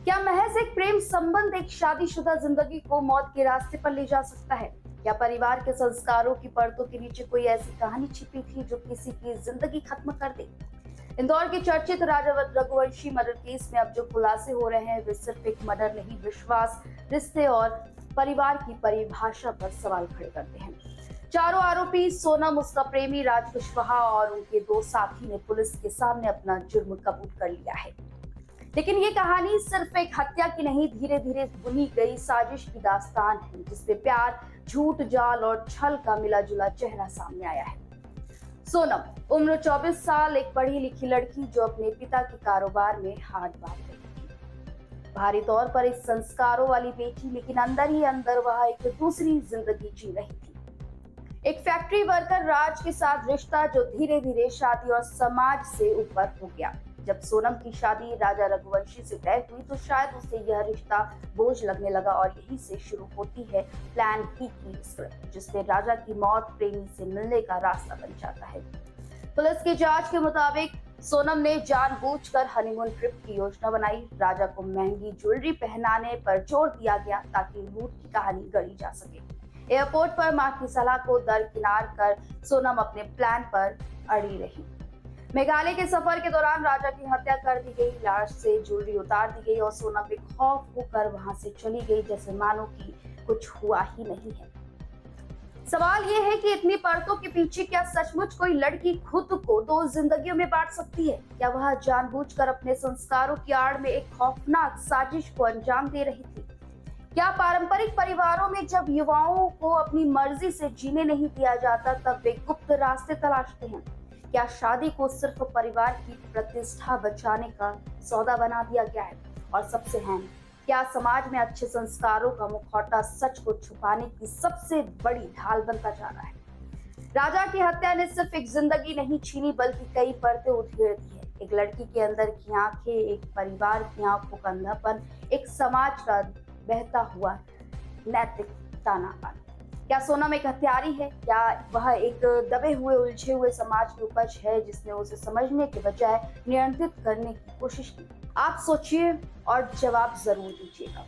क्या महज एक प्रेम संबंध एक शादीशुदा जिंदगी को मौत के रास्ते पर ले जा सकता है? क्या परिवार के संस्कारों की परतों के नीचे कोई ऐसी कहानी छिपी थी जो किसी की जिंदगी खत्म कर दे? इंदौर के चर्चित राजा रघुवंशी मर्डर केस में अब जो खुलासे हो रहे हैं वे सिर्फ एक मर्डर नहीं, विश्वास, रिश्ते और परिवार की परिभाषा पर सवाल खड़े करते हैं। चारों आरोपी सोनम, उसका प्रेमी राज कुशवाहा और उनके दो साथी ने पुलिस के सामने अपना जुर्म कबूल कर लिया है। लेकिन ये कहानी सिर्फ एक हत्या की नहीं, धीरे धीरे बुनी गई साजिश की दास्तान है, जिसमें प्यार, झूठ, जाल और छल का मिला जुला चेहरा सामने आया है। सोनम, उम्र 24 साल, एक पढ़ी लिखी लड़की जो अपने पिता के कारोबार में हाथ बांध रही थी। बाहरी तौर पर इस संस्कारों वाली बेटी, लेकिन अंदर ही अंदर वह एक दूसरी जिंदगी जी रही थी। एक फैक्ट्री वर्कर राज के साथ रिश्ता जो धीरे धीरे शादी और समाज से ऊपर हो गया। जब सोनम की शादी राजा रघुवंशी से तय हुई तो शायद उसे यह रिश्ता बोझ लगने लगा और यहीं से शुरू होती है प्लान बी की स्क्रिप्ट, जिसमें राजा की मौत प्रेमी से मिलने का रास्ता बन जाता है। पुलिस की जांच के मुताबिक सोनम ने जानबूझकर हनीमून ट्रिप की योजना बनाई। राजा को महंगी ज्वेलरी पहनाने पर जोर दिया गया ताकि लूट की कहानी गढ़ी जा सके। एयरपोर्ट पर मां की सलाह को दरकिनार कर सोनम अपने प्लान पर अड़ी रही। मेघालय के सफर के दौरान राजा की हत्या कर दी गई, लाश से ज्वेलरी उतार दी गई और सोनम बेखौफ होकर वहां से चली गई, जैसे मानो कि कुछ हुआ ही नहीं है। सवाल यह है कि इतनी परतों के पीछे क्या सचमुच कोई लड़की खुद को दो जिंदगियों में बांट सकती है? क्या वह जानबूझकर अपने संस्कारों की आड़ में एक खौफनाक साजिश को अंजाम दे रही थी? क्या पारंपरिक परिवारों में जब युवाओं को अपनी मर्जी से जीने नहीं दिया जाता तब वे गुप्त रास्ते तलाशते हैं? क्या शादी को सिर्फ परिवार की प्रतिष्ठा बचाने का सौदा बना दिया गया है? और सबसे अहम, क्या समाज में अच्छे संस्कारों का मुखौटा सच को छुपाने की सबसे बड़ी ढाल बनता जा रहा है? राजा की हत्या ने सिर्फ एक जिंदगी नहीं छीनी, बल्कि कई परतें उधेड़ दी है। एक लड़की के अंदर की आंखें, एक परिवार की आंखों का अंधापन, एक समाज का बहता हुआ नैतिक तानाबाना। क्या सोनम एक हत्यारी है? क्या वह एक दबे हुए, उलझे हुए समाज की उपज है जिसने उसे समझने के बजाय नियंत्रित करने की कोशिश की? आप सोचिए और जवाब जरूर दीजिएगा।